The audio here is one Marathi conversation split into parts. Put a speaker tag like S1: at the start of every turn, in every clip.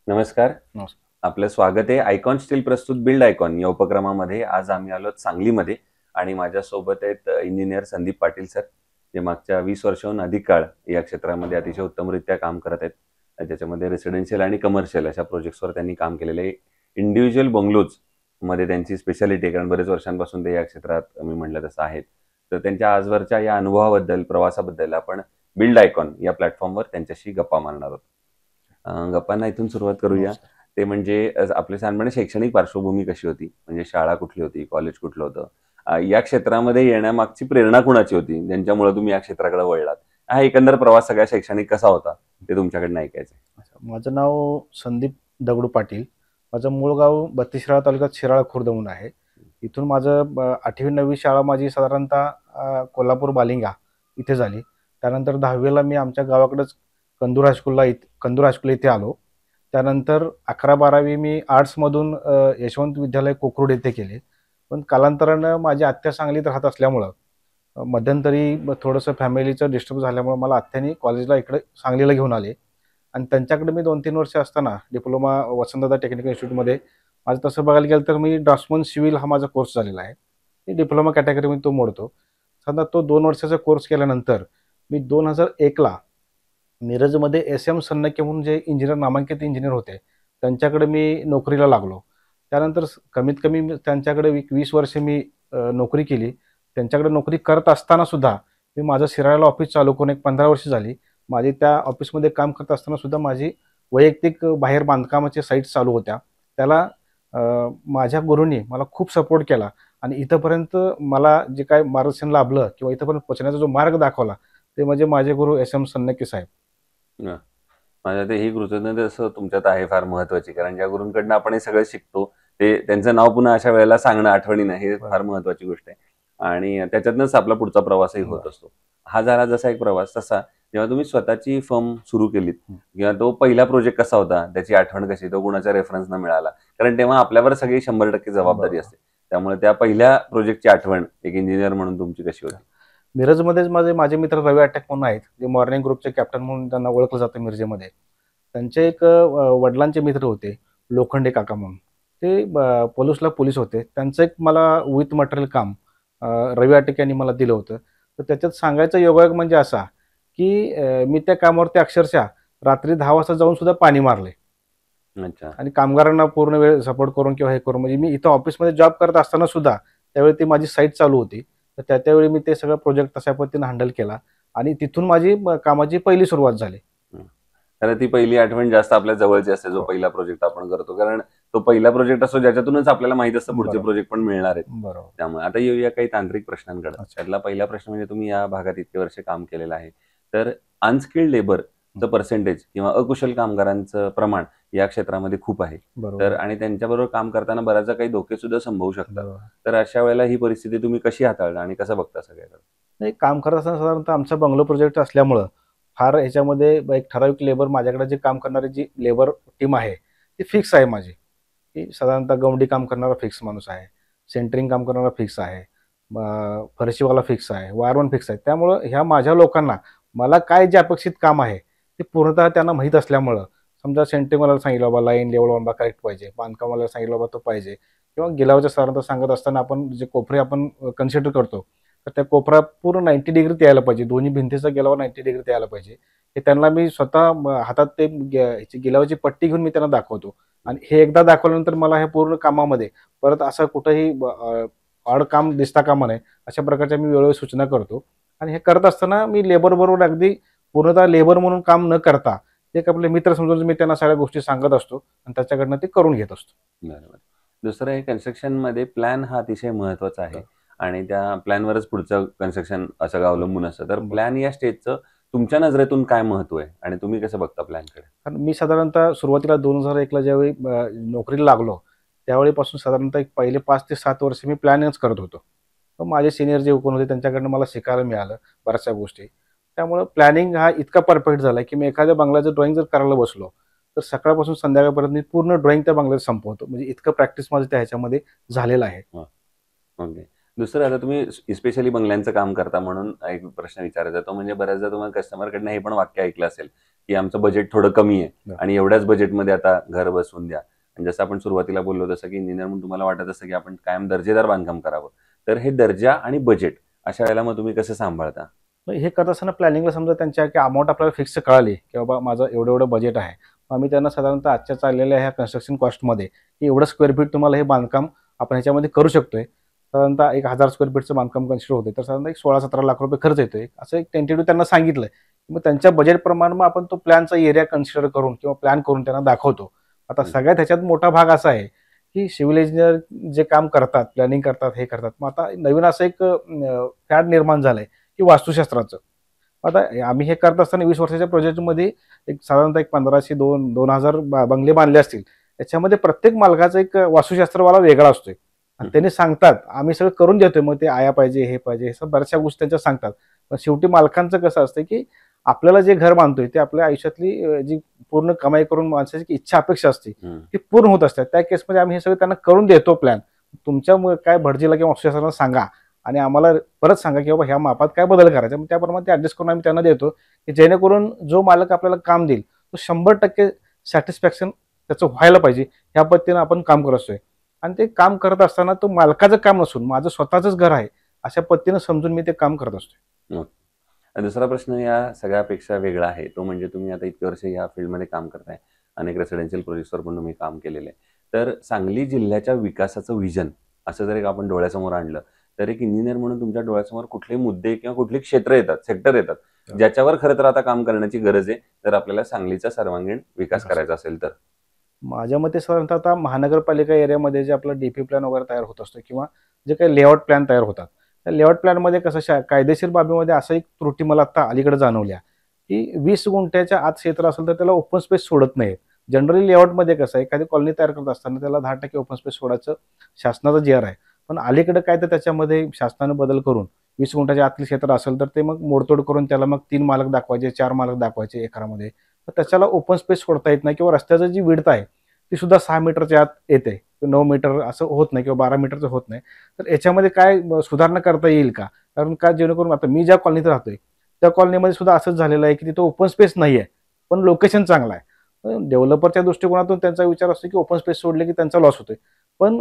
S1: नमस्कार.
S2: नमस्कार.
S1: आपलं स्वागत आहे आयकॉन स्टील प्रस्तुत बिल्ड आयकॉन या उपक्रमामध्ये. आज आम्ही आलो सांगलीमध्ये आणि माझ्यासोबत आहेत इंजिनियर संदीप पाटील सर, जे मागच्या 20 वर्षाहून अधिक काळ या क्षेत्रामध्ये अतिशय उत्तमरित्या काम करत आहेत. ज्याच्यामध्ये रेसिडेन्शियल आणि कमर्शियल अशा प्रोजेक्ट्सवर त्यांनी काम केलेलं आहे. इंडिव्हिज्युअल बंगलोजमध्ये त्यांची स्पेशालिटी आहे, कारण बरेच वर्षांपासून ते या क्षेत्रात मी म्हटलं तसं आहेत. तर त्यांच्या आजवरच्या या अनुभवाबद्दल, प्रवासाबद्दल आपण बिल्ड आयकॉन या प्लॅटफॉर्मवर त्यांच्याशी गप्पा मारणार आहोत. गप्पांना इथून सुरुवात करूया.
S2: नमस्कार.
S1: ते म्हणजे आपल्या साधारणपणे शैक्षणिक पार्श्वभूमी कशी होती? म्हणजे शाळा कुठली होती? कॉलेज कुठलं होतं? या क्षेत्रामध्ये येण्यामागची प्रेरणा कुणाची होती, ज्यांच्यामुळे तुम्ही या क्षेत्राकडे वळलात? हा एकंदर प्रवास सगळ्या शैक्षणिक कसा होता, ते तुमच्याकडनं ऐकायचं आहे.
S2: माझं नाव संदीप दगडू पाटील. माझं मूळ गाव बत्तीसशिराळा तालुक्यात शिराळा खुर्द म्हणून आहे. इथून माझं 8वी 9वी शाळा माझी साधारणतः कोल्हापूर बालिंगा इथे झाली. त्यानंतर 10वीला मी आमच्या गावाकडेच कंदूर हायस्कूल इथे आलो. त्यानंतर 11-12वी मी आर्ट्समधून यशवंत विद्यालय कोकरूड येथे केले. पण कालांतरानं माझी आत्या सांगलीत राहत असल्यामुळं मध्यंतरी थोडंसं फॅमिलीचं डिस्टर्ब झाल्यामुळं मला आत्यानी कॉलेजला इकडे सांगलीला घेऊन आले आणि त्यांच्याकडे मी 2-3 वर्ष असताना डिप्लोमा वसंतदादा टेक्निकल इन्स्टिट्यूटमध्ये माझं तसं बघायला गेलं तर मी ड्राफ्ट्समन सिव्हिल हा माझा कोर्स झालेला आहे. मी डिप्लोमा कॅटेगरीमध्ये तो मोडतो. समजा तो 2 वर्षाचा कोर्स केल्यानंतर मी 2001ला मिरजमध्ये SM सन्नके म्हणून जे इंजिनियर नामांकित इंजिनियर होते, त्यांच्याकडे मी नोकरीला लागलो. त्यानंतर कमीत कमी त्यांच्याकडे 20 वर्षे मी नोकरी केली. त्यांच्याकडे नोकरी करत असताना सुद्धा मी माझं शिराळ्याला ऑफिस चालू करून एक 15 वर्ष झाली. माझी त्या ऑफिसमध्ये काम करत असताना सुद्धा माझी वैयक्तिक बाहेर बांधकामाच्या साईट्स चालू होत्या. त्याला अ, माझ्या गुरूंनी मला खूप सपोर्ट केला आणि इथंपर्यंत मला जे काही मार्गदर्शन लाभलं किंवा इथंपर्यंत पोहोचण्याचा जो मार्ग दाखवला, ते म्हणजे माझे गुरु SM सन्नके साहेब.
S1: हं. माझ्या ते ही कृतज्ञता असं तुमच्यात आहे फार महत्त्वाची, कारण ज्या गुरूंकडनं आपण हे सगळं शिकतो, ते त्यांचं नाव पुन्हा अशा वेळेला सांगणं आठवणीनं हे फार महत्त्वाची गोष्ट आहे. आणि त्याच्यातनंच आपला पुढचा प्रवासही होत
S2: बरं.
S1: असतो. हा झाला जसा एक प्रवास, तसा जेव्हा तुम्ही स्वतःची फर्म सुरू केलीत किंवा तो पहिला प्रोजेक्ट कसा होता, त्याची आठवण कशी, तो कुणाच्या रेफरन्सनं मिळाला? कारण तेव्हा आपल्यावर सगळी 100% जबाबदारी
S2: बरोबर.
S1: असते. त्यामुळे त्या पहिल्या प्रोजेक्टची आठवण एक इंजिनियर म्हणून तुमची कशी होती?
S2: मिरजमध्येच माझे माझे मित्र रवी अटॅक म्हणून आहेत, जे मॉर्निंग ग्रुपचे कॅप्टन म्हणून त्यांना ओळखलं जातं मिरजेमध्ये. त्यांचे एक वडिलांचे मित्र होते, लोखंडे काका म्हणून. ते पलूसला पोलीस होते. त्यांचं एक मला विथ मटेरियल काम अ, रवी अटॅक यांनी मला दिलं होतं. तर त्याच्यात सांगायचा योगायोग म्हणजे असा, की मी त्या कामावरती अक्षरशः रात्री 10 वाजता जाऊन सुद्धा पाणी मारले
S1: अच्छा.
S2: आणि कामगारांना पूर्ण वेळ सपोर्ट करून किंवा हे करून म्हणजे मी इथं ऑफिसमध्ये जॉब करत असताना सुद्धा त्यावेळी ती माझी साईट चालू होती. तर त्यावेळी मी ते सगळं प्रोजेक्ट तशा पद्धतीनं हँडल केला आणि तिथून माझी कामाची पहिली सुरुवात झाली.
S1: हं. कारण ती पहिली आठवण जास्त आपल्या जवळची असते, जो
S2: हो.
S1: पहिला प्रोजेक्ट आपण करतो. कारण तो पहिला प्रोजेक्ट असतो ज्याच्यातूनच आपल्याला माहीत असतं पुढचे
S2: बरोबर,
S1: प्रोजेक्ट पण मिळणार आहेत.
S2: बरोबर.
S1: त्यामुळे आता येऊया काही तांत्रिक प्रश्नांकडे.
S2: अच्छा.
S1: त्यातला पहिला प्रश्न म्हणजे तुम्ही या भागात इतके वर्ष काम केलेलं आहे. तर अनस्किल्ड लेबरचं पर्सेंटेज किंवा अकुशल कामगारांचं प्रमाण या क्षेत्रामध्ये खूप आहे. तर
S2: बरोबर,
S1: आणि त्यांच्याबरोबर काम करताना बऱ्याचदा काही धोके सुद्धा संभवू शकतात.
S2: बरोबर.
S1: तर अशा वेळेला ही परिस्थिती तुम्ही कशी हाताळता आणि कसं बघता सगळ्याकडे?
S2: नाही काम करत असताना साधारणतः आमचा बंगलो प्रोजेक्ट असल्यामुळं फार ह्याच्यामध्ये एक ठराविक लेबर माझ्याकडे जे काम करणारी जी लेबर टीम आहे, ती फिक्स आहे माझी. की साधारणतः गवंडी काम करणारा फिक्स माणूस आहे. सेंटरिंग काम करणारा फिक्स आहे. फरशीवाला फिक्स आहे. वायरमन फिक्स आहे. त्यामुळं ह्या माझ्या लोकांना मला काय जे अपेक्षित काम आहे, ते पूर्णतः त्यांना माहीत असल्यामुळं समजा सेंटरिंगवाल्याला सांगितलं बाबा लाईन लेवल बाबा करेक्ट पाहिजे. बांधकामवाल्याला सांगितलं बाबा तो पाहिजे किंवा गिलावाच्या साधारणतः सांगत असताना आपण जे कोपरे आपण कन्सिडर करतो, तर त्या कोपरा पूर्ण 90 डिग्रीत यायला पाहिजे. दोन्ही भिंतीचा गिलावा 90 डिग्रीत यायला पाहिजे. हे त्यांना मी स्वतः हातात ते ह्याची गिलावाची पट्टी घेऊन मी त्यांना दाखवतो. आणि हे एकदा दाखवल्यानंतर मला हे पूर्ण कामामध्ये परत असं कुठंही ऑड काम दिसता कामा नये, अशा प्रकारच्या मी वेळोवेळी सूचना करतो. आणि हे करत असताना मी लेबरबरोबर अगदी पूर्णतः लेबर म्हणून काम न करता एक आपले मित्र समजून मी त्यांना सगळ्या गोष्टी सांगत असतो आणि त्याच्याकडनं ते करून घेत असतो.
S1: बरोबर. दुसरं आहे, कन्स्ट्रक्शनमध्ये प्लॅन हा अतिशय महत्त्वाचा आहे आणि त्या प्लॅनवरच पुढचं कन्स्ट्रक्शन सगळं अवलंबून असतं. तर
S2: बरं.
S1: प्लॅन या स्टेजचं तुमच्या नजरेतून काय महत्त्व आहे आणि तुम्ही कसं बघता प्लॅनकडे?
S2: कारण मी साधारणतः सुरुवातीला 2001ला ज्यावेळी नोकरीला लागलो, त्यावेळीपासून साधारणतः एक पहिले 5 ते 7 वर्ष मी प्लॅनिंगच करत होतो. मग माझे सीनियर जे कोण होते त्यांच्याकडनं मला शिकायला मिळालं बऱ्याचशा गोष्टी. त्यामुळं प्लॅनिंग हा इतका परफेक्ट झाला, की मी एखाद्या बंगल्याचं ड्रॉइंग जर करायला बसलो, तर सकाळपासून संध्याकाळपर्यंत मी पूर्ण ड्रॉइंग त्या बंगल्यात संपवतो. म्हणजे इतकं प्रॅक्टिस माझं त्या ह्याच्यामध्ये झालेलं आहे.
S1: हां. ओके. दुसरं आता तुम्ही स्पेशली बंगल्यांचं काम करता म्हणून एक प्रश्न विचारायचा तो म्हणजे बऱ्याचदा तुम्हाला कस्टमरकडनं हे पण वाक्य ऐकलं असेल, की आमचं बजेट थोडं कमी आहे
S2: बरं.
S1: आणि एवढ्याच बजेटमध्ये आता घर बसवून द्या. आणि जसं आपण सुरुवातीला बोललो तसं की इंजिनियर म्हणून तुम्हाला वाटत असतं की आपण कायम दर्जेदार बांधकाम करावं. तर हे दर्जा आणि बजेट अशा वेळेला मग तुम्ही कसं सांभाळता?
S2: मग हे करत असताना प्लॅनिंगला समजा त्यांच्या की अमाऊंट आपल्याला फिक्स कळाली, की बाबा माझं एवढं बजेट आहे. मग आम्ही त्यांना साधारणतः आजच्या चाललेल्या ह्या कन्स्ट्रक्शन कॉस्टमध्ये की एवढं स्क्वेअर फीट तुम्हाला हे बांधकाम आपण ह्याच्यामध्ये करू शकतोय. साधारणतः एक 1000 स्क्वेअर फीटचं बांधकाम कन्सिडर होते. तर साधारणतः एक 16-17 लाख रुपये खर्च येतोय. असं एक टेंटेटिव्ह त्यांना सांगितलंय. मग त्यांच्या बजेटप्रमाणे मग आपण तो प्लॅनचा एरिया कन्सिडर करून किंवा प्लॅन करून त्यांना दाखवतो. आता सगळ्यात ह्याच्यात मोठा भाग असा आहे, की सिव्हिल इंजिनियर जे काम करतात, प्लॅनिंग करतात, हे करतात. मग आता नवीन असं एक फॅड निर्माण झालंय, की वास्तुशास्त्राचं. आता आम्ही हे करत असताना 20 वर्षाच्या प्रोजेक्टमध्ये एक साधारणतः एक 1500 2000 बंगले बांधले असतील. त्याच्यामध्ये प्रत्येक मालकाचा एक वास्तुशास्त्रवाला वेगळा असतोय. आणि त्यांनी सांगतात, आम्ही सगळं करून देतोय. मग ते आया पाहिजे, हे पाहिजे, हे सगळं बऱ्याचशा गोष्टी त्यांच्या सांगतात. पण शेवटी मालकांचं कसं असतं, की आपल्याला जे घर बांधतोय ते आपल्या आयुष्यातली जी पूर्ण कमाई करून माणसाची इच्छा अपेक्षा असते, ती पूर्ण होत असतात. त्या केसमध्ये आम्ही हे सगळं त्यांना करून देतो प्लॅन. तुमच्यामुळे काय भटजीला किंवा वास्तुशास्त्राला सांगा आणि आम्हाला परत सांगा, की बाबा ह्या मापात काय बदल करायचा. मग त्याप्रमाणे ते ॲडजस्ट करून आम्ही त्यांना देतो, की जेणेकरून जो मालक आपल्याला काम देईल, तो 100% सॅटिस्फॅक्शन त्याचं व्हायला पाहिजे. ह्या पद्धतीनं आपण काम करत असतोय. आणि ते काम करत असताना तो मालकाचं काम नसून माझं स्वतःचंच घर आहे, अशा पद्धतीनं समजून मी ते काम करत असतोय.
S1: ओके. आणि दुसरा प्रश्न या सगळ्यापेक्षा वेगळा आहे. तो म्हणजे तुम्ही आता इतकी वर्ष या फील्डमध्ये काम करताय. अनेक रेसिडेन्शियल प्रोजेक्ट्सवर पण तुम्ही काम केलेलं आहे. तर सांगली जिल्ह्याच्या विकासाचं व्हिजन असं जर एक आपण डोळ्यासमोर आणलं, तर एक इंजिनियर म्हणून तुमच्या डोळ्यासमोर कुठले मुद्दे किंवा कुठली क्षेत्र येतात, सेक्टर येतात, ज्याच्यावर खरं तर आता काम करण्याची गरज आहे, जर आपल्याला सांगलीचा सर्वांगीण विकास करायचा असेल तर?
S2: माझ्या मते साधारणतः आता महानगरपालिका एरियामध्ये जे आपला डीपी प्लॅन वगैरे तयार होत असतो किंवा जे काही लेआउट प्लॅन तयार होतात, त्या लेआउट प्लॅनमध्ये कसं कायदेशीर बाबीमध्ये असं एक त्रुटी मला आता अलीकडे जाणवल्या, की 20 गुंठ्याच्या आत क्षेत्र असेल तर त्याला ओपन स्पेस सोडत नाहीत. जनरली लेआउटमध्ये कसं आहे, एखादी कॉलनी तयार करत असताना त्याला 10% ओपन स्पेस सोडायचं शासनाचा जी आर आहे. पण अलीकडे काय तर त्याच्यामध्ये शासनाने बदल करून 20 गुंठ्याच्या आतलं क्षेत्र असेल तर ते मग मोडतोड करून त्याला मग 3 मालक दाखवायचे, 4 मालक दाखवायचे एकरामध्ये. तर त्याच्याला ओपन स्पेस सोडता येत नाही किंवा रस्त्याचं जी विड्थ आहे ती सुद्धा 6 मीटरच्या आत येते. 9 मीटर असं होत नाही किंवा 12 मीटरचं होत नाही. तर याच्यामध्ये काय सुधारणा करता येईल का? कारण का जेणेकरून आता मी ज्या कॉलनीत राहतोय, त्या कॉलनीमध्ये सुद्धा असंच झालेलं आहे, की तिथं ओपन स्पेस नाहीये, पण लोकेशन चांगलं आहे. डेव्हलपरच्या दृष्टिकोनातून त्यांचा विचार असतो, की ओपन स्पेस सोडले की त्यांचा लॉस होतोय. पण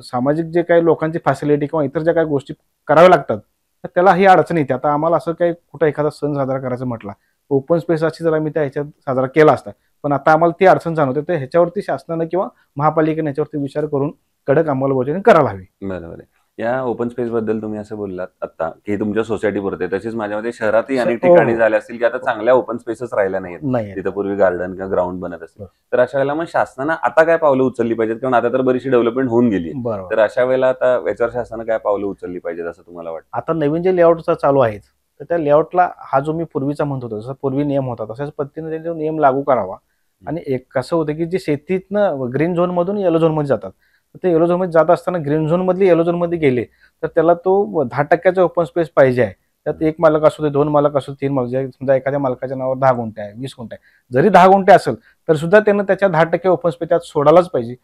S2: सामाजिक जे काही लोकांची फॅसिलिटी किंवा इतर ज्या काही गोष्टी कराव्या लागतात, तर त्याला ही अडचण येते. आता आम्हाला असं काही कुठं एखादा सण साजरा करायचा म्हटला, ओपन स्पेस अशी जर आम्ही त्या ह्याच्यात साजरा केला असता. पण आता आम्हाला ती अडचण जाणवते. तर ह्याच्यावरती शासनानं किंवा महापालिकेने ह्याच्यावरती विचार करून कडक अंमलबजावणी करायला हवी.
S1: बरोबर आहे. या ओपन स्पेसबद्दल तुम्ही असं बोललात आत्ता, की तुमच्या सोसायटीपुरते. तशीच माझ्या मते शहरातही अनेक
S2: हो,
S1: ठिकाणी
S2: हो.
S1: झाले असतील, की आता चांगल्या ओपन स्पेसच राहिल्या नाहीयेत.
S2: नाही.
S1: तिथं पूर्वी गार्डन किंवा ग्राउंड बनत असतील.
S2: बरं.
S1: तर अशा वेळेला मग शासनानं आता काय पावलं उचलली पाहिजेत? कारण आता तर बरीचशी डेव्हलपमेंट होऊन गेली आहे.
S2: बरोबर.
S1: तर अशा वेळेला आता याच्यावर शासनानं काय पावलं उचलली पाहिजेत असं तुम्हाला वाटतं?
S2: आता नवीन जे लेआउटचा चालू आहे, तर त्या लेआउटला हा जो मी पूर्वीचा म्हणत होतो, जसा पूर्वी नियम होता, तशाच पद्धतीने त्यांनी तो नियम लागू करावा. आणि एक कसं होतं, की जे शेतीतनं ग्रीन झोनमधून येलो झोनमध्ये जातात. तर ते येलो झोनमध्ये जात असताना ग्रीन झोनमधले येलो झोनमध्ये गेले, तर त्याला तो 10% ओपन स्पेस पाहिजे आहे. त्यात 1 मालक असू दे, 2 मालक असू दे, 3 मालक. समजा एखाद्या मालकाच्या नावावर 10 गुंठे आहे, 20 गुंठे आहे. जरी 10 गुंठे असेल, तर सुद्धा त्यानं त्याच्या 10% ओपन स्पेस त्यात सोडायलाच पाहिजे.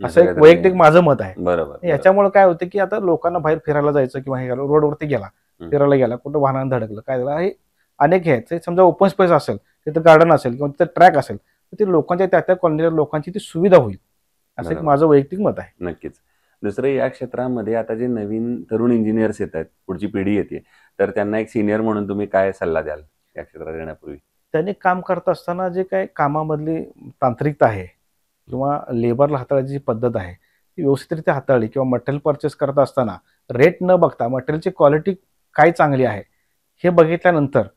S2: असं एक
S1: काहीतरी
S2: वैयक्तिक माझं मत आहे.
S1: बरोबर.
S2: याच्यामुळे काय होतं, की आता लोकांना बाहेर फिरायला जायचं किंवा हे रोडवरती गेला,
S1: हं.
S2: फिरायला गेला, कुठं वाहनानं धडकलं, काय झालं, हे अनेक हे आहेत. ते समजा ओपन स्पेस असेल, तिथं गार्डन असेल किंवा तिथं ट्रॅक असेल, तर ते लोकांच्या त्या कॉलनीच्या लोकांची ती सुविधा होईल. असं एक
S1: बरोबर.
S2: माझं वैयक्तिक मत आहे.
S1: नक्कीच. दुसरं या क्षेत्रामध्ये आता जे नवीन तरुण इंजिनियर्स येत आहेत, पुढची पिढी येते, तर त्यांना एक सीनियर म्हणून तुम्ही काय सल्ला द्याल या क्षेत्रात येण्यापूर्वी?
S2: त्यांनी काम करत असताना जे काही कामामधली तांत्रिकता आहे किंवा लेबरला हाताळायची जी पद्धत आहे, ती व्यवस्थितरित्या हाताळली किंवा मटेरियल पर्चेस करत असताना रेट न बघता मटेरियलची क्वालिटी काय चांगली आहे, हे बघितल्यानंतर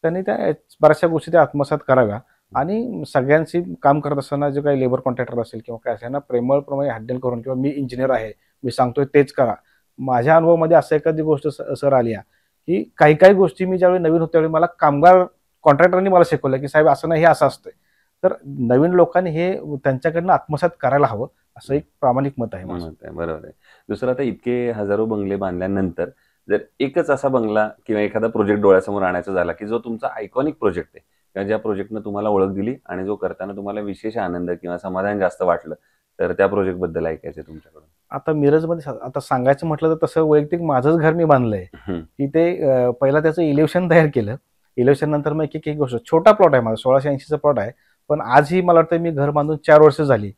S2: त्यांनी त्या बऱ्याचशा गोष्टी त्या आत्मसात कराव्या. आणि सगळ्यांशी काम करत असताना जे काही लेबर कॉन्ट्रॅक्टर असेल किंवा काय असेल ना, प्रेमळप्रमाणे हँडल करून किंवा मी इंजिनियर आहे, मी सांगतोय तेच करा. माझ्या अनुभवामध्ये असं एखादी गोष्ट सर आली आहे, की काही गोष्टी मी ज्यावेळी नवीन होतो त्यावेळी मला कामगार कॉन्ट्रॅक्टरनी मला शिकवलं, की साहेब असं नाही, हे असं असतंय. तर नवीन लोकांनी हे त्यांच्याकडनं आत्मसात करायला हवं, असं एक प्रामाणिक मत आहे माझं.
S1: मत आहे. बरोबर आहे. दुसरं आता इतके हजारो बंगले बांधल्यानंतर जर एकच असा बंगला किंवा एखादा प्रोजेक्ट डोळ्यासमोर आणायचा झाला, की जो तुमचा आयकॉनिक प्रोजेक्ट आहे किंवा ज्या प्रोजेक्टनं तुम्हाला ओळख दिली आणि जो करताना तुम्हाला विशेष आनंद किंवा समाधान जास्त वाटलं, तर त्या प्रोजेक्ट बद्दल ऐकायचं आहे तुमच्याकडून.
S2: आता मिरजमध्ये आता सांगायचं म्हटलं तर तसं वैयक्तिक माझंच घर मी बांधलंय,
S1: हं,
S2: की ते पहिला त्याचं इलेव्हन तयार केलं. इलेव्हन नंतर मग एक गोष्ट छोटा प्लॉट आहे माझा 1680चा प्लॉट आहे. पण आजही मला वाटतं मी घर बांधून 4 वर्ष झाली.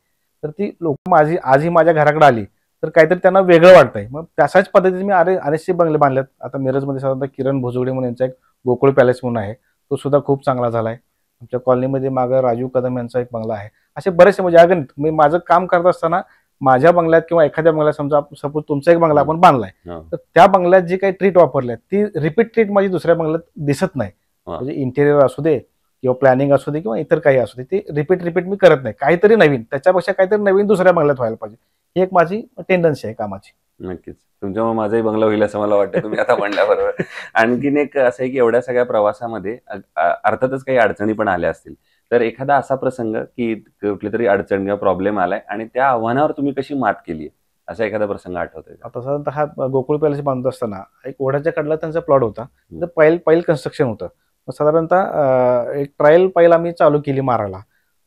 S2: तर ती लोक माझी आजही माझ्या घराकडे आली तर काहीतरी त्यांना वेगळं वाटतंय. मग तशाच पद्धतीने मी अनेकसे बंगले बांधलेत. आता मिरजमध्ये साधारणतः किरण भोजगडे म्हणून यांचा एक गोकुळ पॅलेस म्हणून आहे. तो सुद्धा खूप चांगला झालाय. आमच्या कॉलनीमध्ये मागं राजीव कदम यांचा एक बंगला आहे. असे बरेचसे म्हणजे अगणित मी माझं काम करत असताना माझ्या बंगल्यात किंवा एखाद्या बंगल्यात समजा सपोज तुमचा एक बंगला आपण बांधलाय,
S1: हो.
S2: तर त्या बंगल्यात जी काही ट्रीट वापरल्यात ती रिपीट ट्रीट माझी दुसऱ्या बंगल्यात दिसत नाही.
S1: हा.
S2: म्हणजे इंटेरियर असू दे किंवा प्लॅनिंग असू दे किंवा इतर काही असू दे, ती रिपीट मी करत नाही. काहीतरी नवीन त्याच्यापेक्षा काहीतरी नवीन दुसऱ्या बंगल्यात व्हायला पाहिजे. ही एक माझी टेंडन्सी आहे कामाची.
S1: नक्कीच. तुमच्यामुळे माझाही बंगला होईल असं मला वाटतं तुम्ही आता म्हणल्याबरोबर. आणखीन एक असं आहे की एवढ्या सगळ्या प्रवासामध्ये अर्थातच काही अडचणी पण आल्या असतील. तर एखादा असा प्रसंग की कुठली तरी अडचण किंवा प्रॉब्लेम आलाय आणि त्या आव्हानावर तुम्ही कशी मात केली, असा एखादा प्रसंग आठवतोय का?
S2: आता साधारणतः हा गोकुळ पॅलेस बांधत असताना एक ओढ्याच्या कडेला त्यांचा प्लॉट होता. तर पैल कन्स्ट्रक्शन होतं. मग साधारणतः एक ट्रायल पैल आम्ही चालू केली मारायला.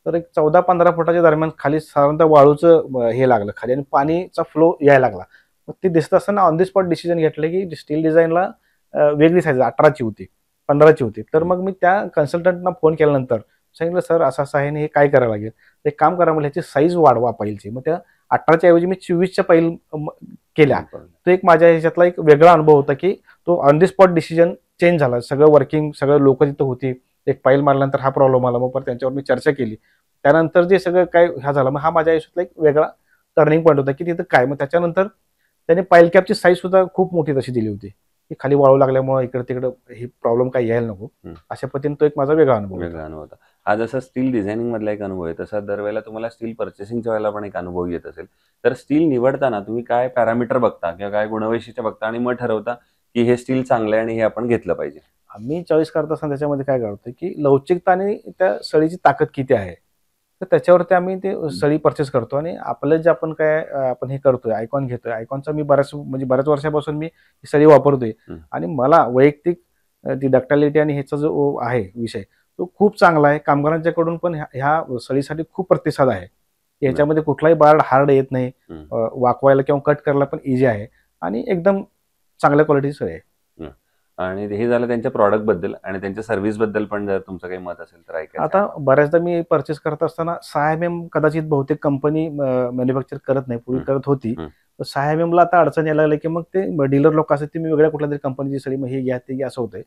S2: तर एक 14-15 फुटाच्या दरम्यान खाली साधारणतः वाळूचं हे लागलं खाली आणि पाणीचा फ्लो यायला लागला. मग ते दिसत असताना ऑन दी स्पॉट डिसिजन घेतलं की स्टील डिझाईनला वेगळी साईज 18ची होती, 15ची होती. तर मग मी त्या कन्सल्टंटना फोन केल्यानंतर सांगितलं, "सर असं आहे आणि हे काय करायला लागेल?" एक काम करा म्हणलं, ह्याची साईज वाढवा पैलची. मग त्या 18च्या ऐवजी मी 24च्या पैल केल्या. तो एक माझ्या ह्याच्यातला एक वेगळा अनुभव होता की तो on the spot decision change झाला. सगळं वर्किंग, सगळं लोक तिथं होती. एक पाईल मारल्यानंतर हा प्रॉब्लेम आला. मग परत त्यांच्यावर मी चर्चा केली. त्यानंतर जे सगळं काय हा झाला, मग हा माझ्या आयुष्यातला एक वेगळा टर्निंग पॉईंट होता की तिथं काय. मग त्याच्यानंतर त्यांनी पाईल कॅपची साईज सुद्धा खूप मोठी तशी दिली होती की खाली वाळू लागल्यामुळे इकडे तिकडे हे प्रॉब्लेम काही यायला नको. अशा पद्धतीने तो एक माझा वेगळा अनुभव
S1: होता. हा जसा स्टील डिझायनिंग मधला एक अनुभव आहे, तसा दरवेळेला तुम्हाला स्टील पर्चेसिंगच्या वेळेला पण एक अनुभव येत असेल. तर स्टील निवडताना तुम्ही काय पॅरामीटर बघता किंवा काय गुणवैशिष्ट्य बघता आणि मग ठरवता की हे स्टील चांगलं आहे आणि हे आपण घेतलं पाहिजे?
S2: आम्ही चॉईस करत असताना त्याच्यामध्ये काय करतो की लवचिकता आणि त्या सळीची ताकद किती आहे, तर त्याच्यावरती आम्ही ते सळी परचेस करतो. आणि आपलं जे आपण काय आपण हे करतोय, आयकॉन घेतोय, आयकॉनचा मी बऱ्याच वर्षापासून मी ही सळी वापरतोय. आणि मला वैयक्तिक ती डक्टालिटी आणि ह्याचा जो आहे विषय तो खूप चांगला आहे. कामगारांच्याकडून पण ह्या सळीसाठी खूप प्रतिसाद आहे. याच्यामध्ये कुठलाही बार्ड हार्ड येत नाही, वाकवायला किंवा कट करायला पण इझी आहे आणि एकदम चांगल्या क्वालिटीची सळी आहे.
S1: आणि हे झालं त्यांच्या प्रॉडक्ट बद्दल. आणि त्यांच्या सर्व्हिस बद्दल पण जर तुमचं काही मत असेल तर ऐका.
S2: आता बऱ्याचदा मी परचेस करत असताना 6 mm कदाचित बहुतेक कंपनी मॅन्युफॅक्चर करत नाही, पूर्वी करत होती. 6 mm ला आता अडचण यायला लागली की मग ते डीलर लोक असतात ते मी वेगळ्या कुठल्या तरी कंपनीची सळी मग हे घ्या ते घ्या असं होतंय.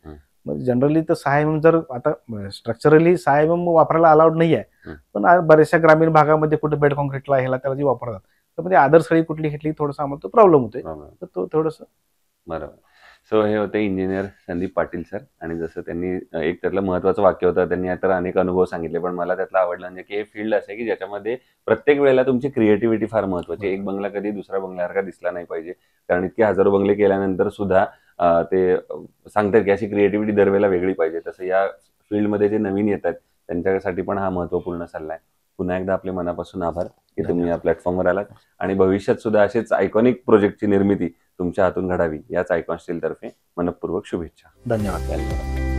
S2: मग जनरली तर 6 mm जर आता स्ट्रक्चरली 6 mm वापरायला अलाउड नाही आहे. पण बऱ्याचशा ग्रामीण भागामध्ये कुठे बेड कॉन्क्रीटला ह्याला त्याला जी वापरतात, तर म्हणजे आदर सळी कुठली घेतली थोडंसं आम्हाला तो प्रॉब्लेम होतोय. तर तो थोडंसं
S1: बरोबर. सो हे होते इंजिनियर संदीप पाटील सर. आणि जसं त्यांनी एक त्यातलं महत्वाचं वाक्य होतं, त्यांनी आता अनेक अनुभव सांगितले, पण मला त्यातला आवडलं म्हणजे की हे फील्ड असं आहे की ज्याच्यामध्ये प्रत्येक वेळेला तुमची क्रिएटिव्हिटी फार महत्वाची आहे. एक बंगला कधी दुसऱ्या बंगल्यासारखा दिसला नाही पाहिजे, कारण इतके हजारो बंगले केल्यानंतर सुद्धा ते सांगतात की अशी क्रिएटिव्हिटी दरवेळेला वेगळी पाहिजे. तसं या फील्डमध्ये जे नवीन येतात त्यांच्यासाठी पण हा महत्वपूर्ण सल्ला आहे. पुन्हा एकदा आपले मनापासून आभार की तुम्ही या प्लॅटफॉर्मवर आलात आणि भविष्यात सुद्धा असेच आयकॉनिक प्रोजेक्टची निर्मिती तुमच्या हातून घडावी याच आयकॉन स्टील तर्फे मनपूर्वक शुभेच्छा.
S2: धन्यवाद.